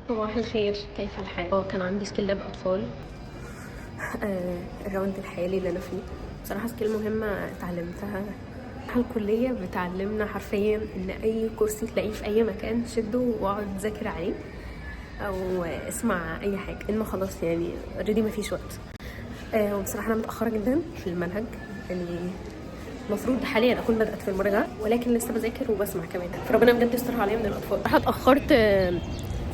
صباح الخير، كيف الحال؟ كان عندي سكيل لاب اطفال الراوند الحالي اللي انا فيه. بصراحه سكيل مهمه اتعلمتها. الكليه بتعلمنا حرفيا ان اي كرسي تلاقيه في اي مكان شده واقعد ذاكر عليه او اسمع اي حاجه، انه خلاص يعني اوريدي مفيش وقت. وبصراحه انا متاخره جدا في المنهج، يعني المفروض حاليا اكون بدات في المراجعه، ولكن لسه بذاكر وبسمع كمان، فربنا بجد يسترها عليا من الاطفال. راح اتاخرت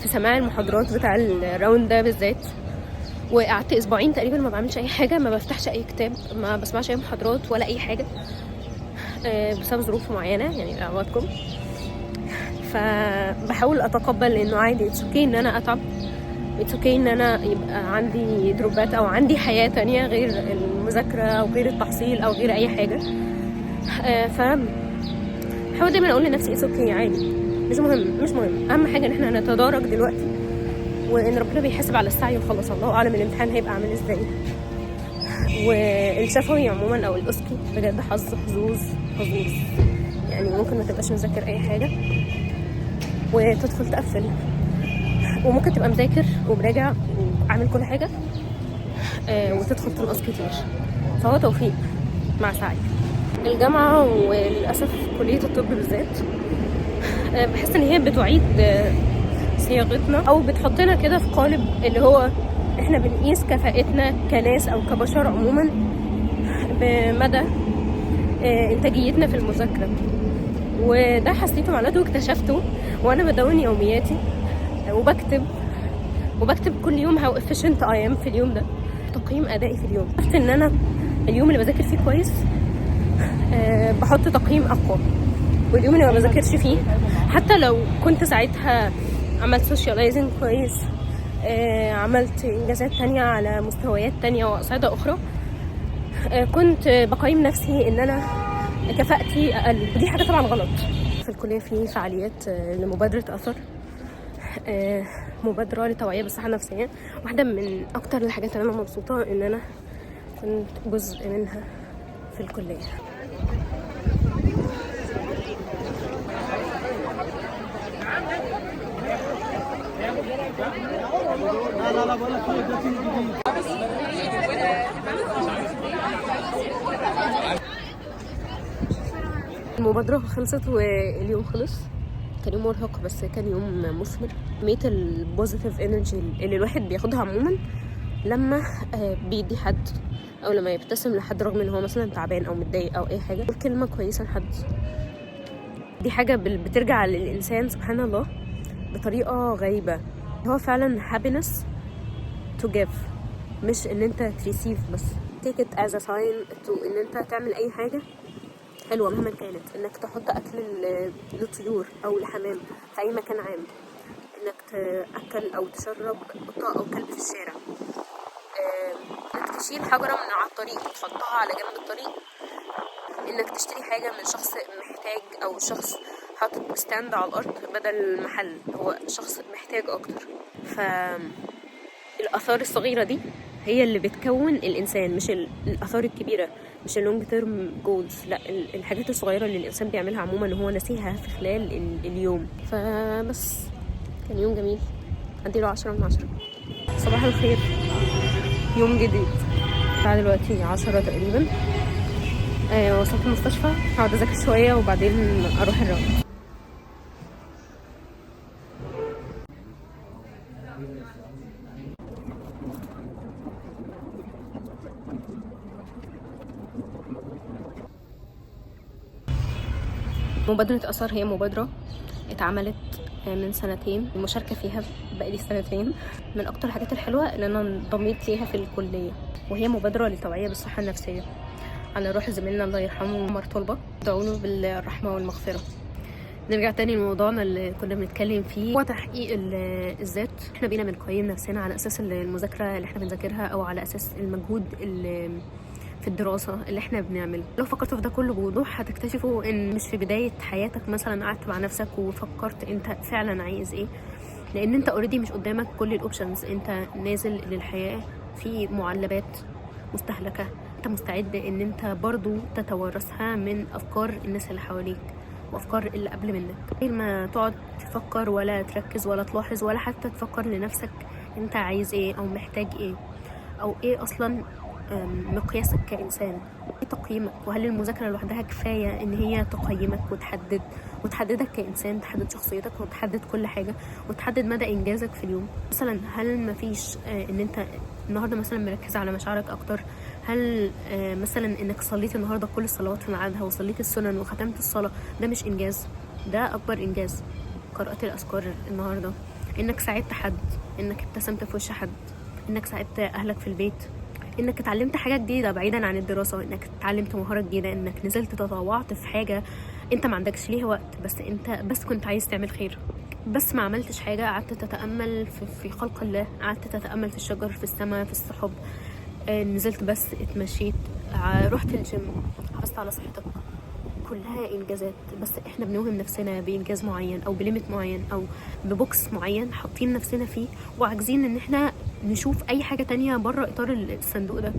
في سماع المحاضرات بتاع الراوند ده بالذات، وقعدت اسبوعين تقريبا ما بعملش اي حاجه، ما بفتحش اي كتاب، ما بسمعش اي محاضرات ولا اي حاجه بسبب ظروف معينه يعني اعوضكم. فبحاول اتقبل انه عادي، اتس اوكي ان انا اتعب، اتس اوكي ان انا يبقى عندي دروبات او عندي حياه تانية غير المذاكره او غير التحصيل او غير اي حاجه. ف بحاول دايما اقول لنفسي اتس اوكي عادي، مش مهم، اهم حاجه ان احنا نتدارك دلوقتي، وان ربنا بيحاسب على السعي وخلص، الله اعلم الامتحان هيبقى عامل ازاي. والشفوي عموما او الاسكي بجد حظوظ يعني ممكن ما تبقاش مذاكر اي حاجه وتدخل تقفل، وممكن تبقى مذاكر ومراجع وعامل كل حاجه وتدخل تنقص كتير، فهو توفيق مع سعي. الجامعه وللاسف كليه الطب بالذات بحس ان هي بتعيد صياغتنا او بتحطنا كده في قالب اللي هو احنا بنقيس كفاءتنا كناس او كبشر عموما بمدى انتاجيتنا في المذاكره. وده حسيته مع الوقت واكتشفته وانا بدون يومياتي وبكتب كل يوم how efficient I am في اليوم ده، تقييم ادائي في اليوم. عرفت ان انا اليوم اللي بذاكر فيه كويس بحط تقييم اقوى، واليوم اللي ما بذاكرش فيه حتى لو كنت ساعتها عملت سوشياليزنج كويس، عملت انجازات تانية على مستويات تانية واصعدة اخرى، كنت بقيم نفسي ان انا كفاءتي اقل. دي حاجة طبعا غلط. في الكلية في فعاليات لمبادرة اثر، مبادرة للتوعية بالصحة النفسية. واحدة من اكتر الحاجات اللي انا مبسوطة ان انا كنت جزء منها في الكلية. لا بقول لك المبادرة خلصت واليوم خلص. كان يوم مرهق بس كان يوم مثمر. كمية البوزيتيف انرجي اللي الواحد بياخدها عموما لما بيدي حد او لما يبتسم لحد رغم ان هو مثلا تعبان او متضايق او اي حاجة، كلمة كويسة لحد، دي حاجة بترجع للإنسان سبحان الله بطريقة غريبة. هو فعلا happiness to give، مش ان انت تريسيف بس. take it as a sign to ان انت تعمل اي حاجة حلوة مهما كانت، انك تحط اكل للطيور او لحمام في اي مكان عام، انك تأكل او تشرب قطة او كلب في الشارع، انك تشيل حجرة من على الطريق وتحطها على جنب الطريق، انك تشتري حاجة من شخص محتاج او شخص حاطط ستاند على الارض بدل محل، هو شخص محتاج اكتر. فالاثار الصغيرة دي هي اللي بتكون الانسان، مش الاثار الكبيرة، مش اللونج تيرم جولز، لا الحاجات الصغيرة اللي الانسان بيعملها عموما هو نسيها في خلال اليوم. فبس كان يوم جميل، اديله 10 من 10. صباح الخير، يوم جديد. بعد دلوقتي 10 تقريبا، وصلت المستشفى، هقعد اذاكر شويه وبعدين اروح الراوند. مبادرة أثر هي مبادرة اتعملت من سنتين، المشاركة فيها بقالي سنتين. من أكتر الحاجات الحلوة إن أنا انضميت ليها في الكلية، وهي مبادرة للتوعية بالصحة النفسية على روح زميلنا الله يرحمه عمر طلبة، دعونا بالرحمة والمغفرة. نرجع تاني لموضوعنا اللي كنا بنتكلم فيه، هو تحقيق الذات. احنا بقينا بنقيم نفسنا على أساس المذاكرة اللي احنا بنذاكرها أو على أساس المجهود اللي في الدراسة اللي احنا بنعمله. لو فكرتوا في ده كله بوضوح هتكتشفوا ان مش في بداية حياتك مثلا قعدت مع نفسك وفكرت انت فعلا عايز ايه، لان انت اوريدي مش قدامك كل الاوبشنز. انت نازل للحياة في معلبات مستهلكة، انت مستعد ان انت برضو تتوارثها من افكار الناس اللي حواليك وافكار اللي قبل منك. غير ما تقعد تفكر ولا تركز ولا تلاحظ ولا حتى تفكر لنفسك انت عايز ايه او محتاج ايه او ايه اصلا مقياسك كإنسان، ايه تقييمك، وهل المذاكرة لوحدها كفاية ان هي تقيمك وتحددك كإنسان، تحدد شخصيتك وتحدد كل حاجة وتحدد مدى إنجازك في اليوم. مثلا هل مفيش ان انت النهاردة مثلا مركز على مشاعرك اكتر؟ هل مثلا انك صليت النهاردة كل الصلوات في ميعادها وصليت السنن وختمت الصلاة؟ ده مش إنجاز؟ ده أكبر إنجاز. قرأت الأذكار النهاردة، انك ساعدت حد، انك ابتسمت في وش حد، انك ساعدت اهلك في البيت، انك اتعلمت حاجه جديده بعيدا عن الدراسه، انك اتعلمت مهاره جديده، انك نزلت تطوعت في حاجه انت ما عندكش ليها وقت بس انت بس كنت عايز تعمل خير، بس ما عملتش حاجه، قعدت تتامل في خلق الله، قعدت تتامل في الشجر، في السماء، في السحب، نزلت بس اتمشيت، رحت الجيم، حافظت على صحتك. كلها انجازات، بس احنا بنوهم نفسنا بانجاز معين او بليمت معين او ببوكس معين حاطين نفسنا فيه وعاجزين ان احنا نشوف اي حاجه تانية بره اطار الصندوق ده.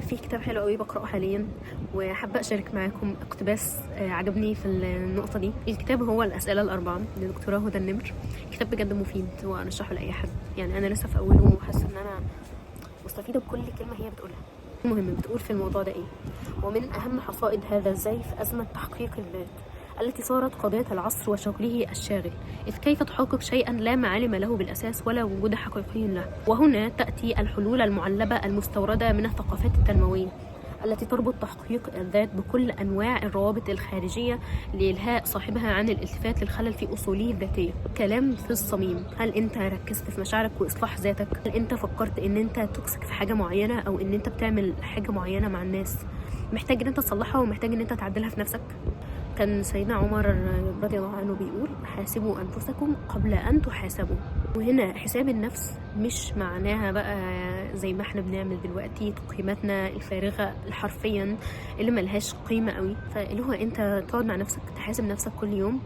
في كتاب حلو قوي بقراه حاليا وحابه اشارك معاكم اقتباس عجبني في النقطه دي. الكتاب هو الاسئله الاربعه لدكتوره هدى النمر. كتاب بجد مفيد وارشحه لاي حد، يعني انا لسه في اوله وحاسه ان انا مستفيده بكل كلمه هي بتقولها. المهم بتقول في الموضوع ده ايه: ومن اهم حصائد هذا الزيف ازمه تحقيق الذات التي صارت قضية العصر وشغله الشاغل، إذ كيف تحقق شيئا لا معالم له بالأساس ولا وجود حقيقي له. وهنا تأتي الحلول المعلبة المستوردة من الثقافات التنموية التي تربط تحقيق الذات بكل أنواع الروابط الخارجية لإلهاء صاحبها عن الالتفات للخلل في أصوله الذاتية. كلام في الصميم. هل أنت ركزت في مشاعرك وإصلاح ذاتك؟ هل أنت فكرت أن أنت تمسك في حاجة معينة أو أن أنت بتعمل حاجة معينة مع الناس محتاج أن أنت تصلحها ومحتاج أن أنت تعدلها في نفسك؟ كان سيدنا عمر رضي الله عنه بيقول: حاسبوا أنفسكم قبل أن تحاسبوا. وهنا حساب النفس مش معناها بقى زي ما احنا بنعمل دلوقتي تقييماتنا الفارغة الحرفيا اللي ملهاش قيمة قوي، فاللي هو انت تقعد مع نفسك تحاسب نفسك كل يوم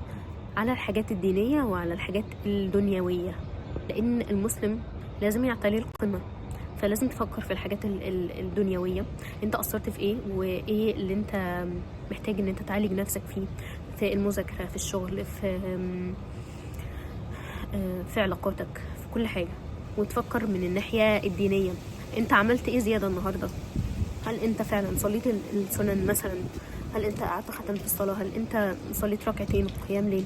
على الحاجات الدينية وعلى الحاجات الدنيوية، لأن المسلم لازم يعتلي القمة، فلازم تفكر في الحاجات الدنيوية، انت قصرت في ايه وايه اللي انت محتاج ان انت تعالج نفسك فيه، في المذاكرة، في الشغل، في علاقاتك، في كل حاجة. وتفكر من الناحية الدينية، انت عملت ايه زيادة النهاردة؟ هل انت فعلا صليت السنن مثلا؟ هل انت قعدت ختمت الصلاة؟ هل انت صليت ركعتين قيام ليل؟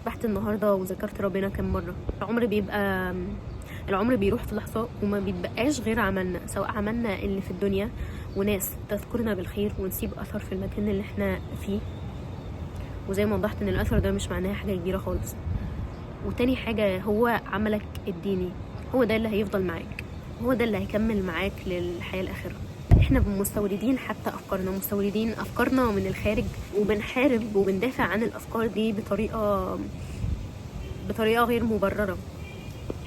بحت النهاردة وذكرت ربنا كم مرة؟ العمر بيروح في لحظة وما بيتبقاش غير عملنا، سواء عملنا اللي في الدنيا وناس تذكرنا بالخير ونسيب أثر في المكان اللي احنا فيه، وزي ما وضحت ان الأثر ده مش معناها حاجة كبيرة خالص. وتاني حاجة هو عملك الديني، هو ده اللي هيفضل معاك، هو ده اللي هيكمل معاك للحياة الآخرة. احنا مستوردين حتى أفكارنا، مستوردين أفكارنا من الخارج وبنحارب وبندافع عن الأفكار دي بطريقة غير مبررة.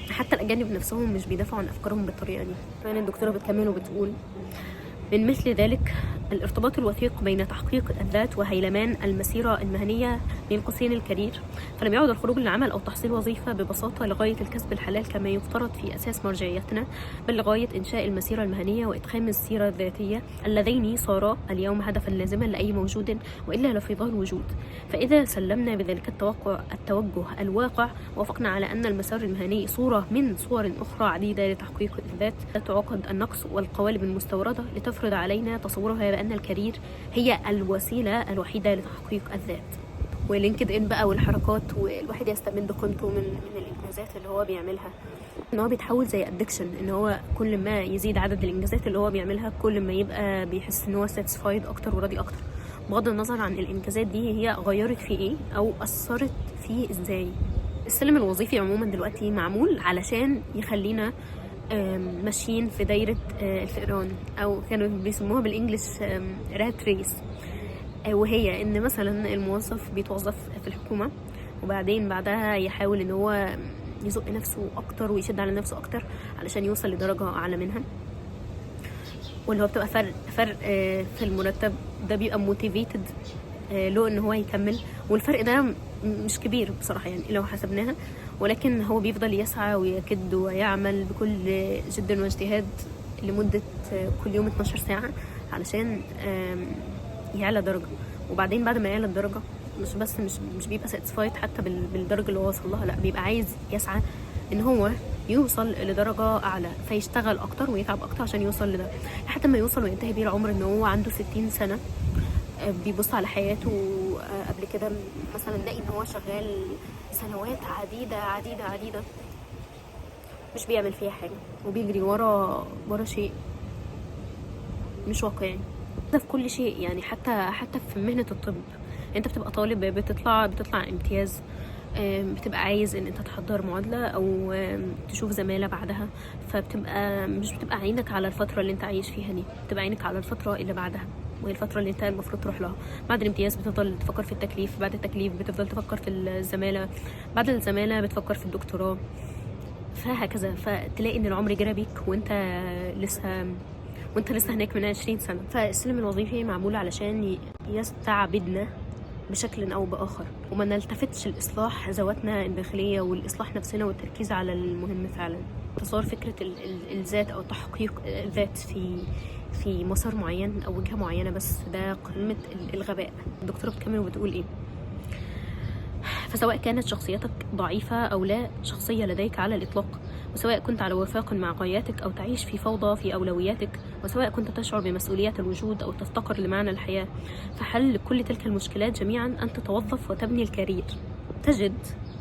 حتى الأجانب نفسهم مش بيدافعوا عن أفكارهم بالطريقة دي. يعني الدكتورة بتكمل وبتقول: من مثل ذلك الارتباط الوثيق بين تحقيق الذات وهيلمان المسيرة المهنية بين قوسين الكارير، فلم يعد الخروج للعمل أو تحصيل وظيفة ببساطة لغاية الكسب الحلال كما يفترض في أساس مرجعيتنا، بل لغاية إنشاء المسيرة المهنية وإدخام السيرة الذاتية، اللذين صارا اليوم هدفا لازما لأي موجود وإلا لفضاء الوجود. فإذا سلمنا بذلك التوجه الواقع وافقنا على أن المسار المهني صورة من صور أخرى عديدة لتحقيق الذات، تعقد النقص والقوالب المستوردة لتفرض علينا تصورها بأن الكارير هي الوسيلة الوحيدة لتحقيق الذات. ولينكد إن بقى والحركات، والواحد يستمد قيمته من الإنجازات اللي هو بيعملها، إن هو بيتحول زي أدكشن، إن هو كل ما يزيد عدد الإنجازات اللي هو بيعملها كل ما يبقى بيحس إن هو ساتسفايد أكتر وراضي أكتر، بغض النظر عن الإنجازات دي هي غيرت فيه إيه أو أثرت فيه إزاي. السلم الوظيفي عموما دلوقتي معمول علشان يخلينا ماشيين في دايرة الفئران، أو كانوا بيسموها بالإنجليش رات ريس، وهي إن مثلا الموظف بيتوظف في الحكومة وبعدين بعدها يحاول إن هو يزق نفسه أكتر ويشد على نفسه أكتر علشان يوصل لدرجة أعلى منها، واللي هو بتبقى فرق في المرتب، ده بيبقى موتيفيتد له ان هو يكمل. والفرق ده مش كبير بصراحة يعني لو حسبناها، ولكن هو بيفضل يسعى ويكد ويعمل بكل جد واجتهاد لمدة كل يوم 12 ساعة علشان يعلى درجة. وبعدين بعد ما يعلى الدرجة مش بيبقى ساتسفايد حتى بالدرجة اللي هو وصل لها، لا بيبقى عايز يسعى ان هو يوصل لدرجة اعلى، فيشتغل اكتر ويتعب اكتر عشان يوصل لده، لحد ما يوصل وينتهي بيه العمر ان هو عنده 60 سنة. بيبص على حياته قبل كده مثلا نلاقي ان هو شغال سنوات عديدة مش بيعمل فيها حاجة، وبيجري ورا شيء مش واقعي. ده في كل شيء يعني، حتى في مهنة الطب انت بتبقى طالب، بتطلع امتياز، بتبقى عايز ان انت تحضر معادلة او تشوف زمالة بعدها، مش بتبقى عينك على الفترة اللي انت عايش فيها دي، بتبقى عينك على الفترة اللي بعدها، وهي الفترة اللي انت المفروض تروح لها. بعد الامتياز بتفضل تفكر في التكليف، بعد التكليف بتفضل تفكر في الزمالة، بعد الزمالة بتفكر في الدكتوراه، فهكذا. فتلاقي ان العمر جرى بيك وانت لسه هناك من 20 سنة. فالسلم الوظيفي معمول علشان يستعبدنا بشكل أو بآخر، وما نلتفتش لإصلاح ذواتنا الداخلية والإصلاح نفسنا والتركيز على المهم فعلا. تصور فكرة الذات أو تحقيق الذات في مسار معين أو وجهة معينة، بس ده قمة الغباء. الدكتورة بتكمل وبتقول إيه؟ فسواء كانت شخصيتك ضعيفة أو لا شخصية لديك على الإطلاق، وسواء كنت على وفاق مع غاياتك أو تعيش في فوضى في أولوياتك، وسواء كنت تشعر بمسؤوليات الوجود أو تفتقر لمعنى الحياة، فحل كل تلك المشكلات جميعا أن تتوظف وتبني الكارير. تجد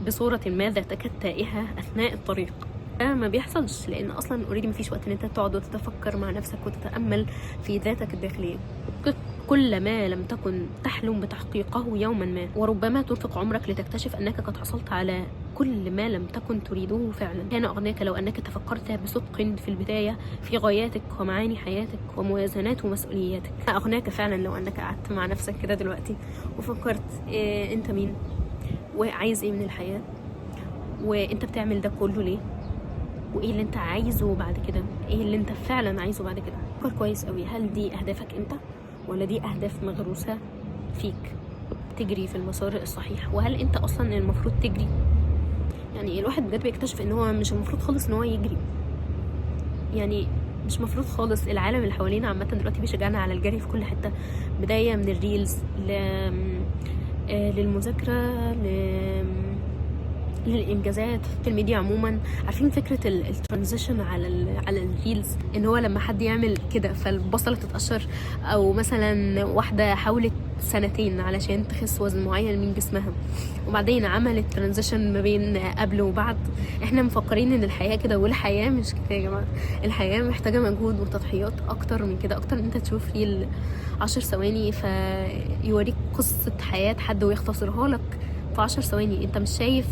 بصورة ما ذاتك التائهة أثناء الطريق. ده ما بيحصلش لأن أصلا أوريدي مفيش وقت إن أنت تقعد وتتفكر مع نفسك وتتأمل في ذاتك الداخلية. كل ما لم تكن تحلم بتحقيقه يوما ما، وربما تنفق عمرك لتكتشف أنك قد حصلت على كل ما لم تكن تريده فعلا. كان أغناك لو أنك تفكرت بصدق في البداية في غاياتك ومعاني حياتك وموازنات ومسؤولياتك. أغناك فعلا لو أنك قعدت مع نفسك كده دلوقتي وفكرت أنت مين وعايز إيه من الحياة، وأنت بتعمل ده كله ليه، وايه اللي انت عايزه بعد كده، ايه اللي انت فعلا عايزه بعد كده. فكر كويس قوي، هل دي اهدافك انت ولا دي اهداف مغروسه فيك تجري في المسار الصحيح؟ وهل انت اصلا المفروض تجري؟ يعني الواحد بجد بيكتشف ان هو مش المفروض خالص ان هو يجري، يعني مش مفروض خالص. العالم اللي حوالينا عامه دلوقتي بيشجعنا على الجري في كل حته، بدايه من الريلز للمذاكره للانجازات في الميديا عموما. عارفين فكره الترانزيشن على الريلز، ان هو لما حد يعمل كده فالبصله تتقشر، او مثلا واحده حاولت سنتين علشان تخس وزن معين من جسمها وبعدين عملت ترانزيشن ما بين قبل وبعد. احنا مفكرين ان الحياه كده، والحياه مش كده يا جماعه. الحياه محتاجه مجهود وتضحيات اكتر من كده، اكتر ان انت تشوف ريل 10 ثواني فيوريك قصه حياه حد ويختصرها لك في 10 ثواني. انت مش شايف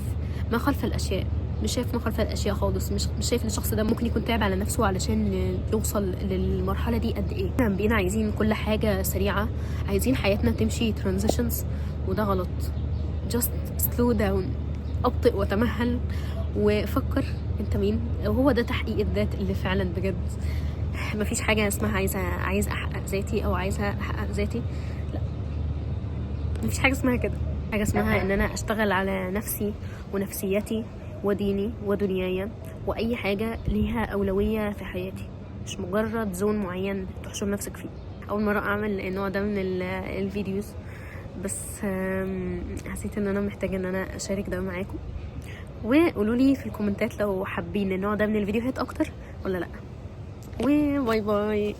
ما خلف الاشياء، مش شايف ما خلف الاشياء خالص، مش شايف ان الشخص ده ممكن يكون تعب على نفسه علشان يوصل للمرحله دي قد ايه. احنا بقينا عايزين كل حاجه سريعه، عايزين حياتنا تمشي ترانزيشنز، وده غلط. just slow down، ابطئ وتمهل وفكر انت مين. وهو ده تحقيق الذات اللي فعلا بجد. مفيش حاجه اسمها عايز احقق ذاتي او عايزه احقق ذاتي، لا مفيش حاجه اسمها كده. حاجه اسمها ان انا اشتغل على نفسي ونفسيتي وديني ودنياي، واي حاجه ليها اولويه في حياتي، مش مجرد زون معين تحشر نفسك فيه. اول مره اعمل النوع ده من الفيديوز، بس حسيت ان انا محتاجه ان انا اشارك ده معاكم. وقولوا لي في الكومنتات لو حابين النوع ده من الفيديوهات اكتر ولا لا. وباي باي.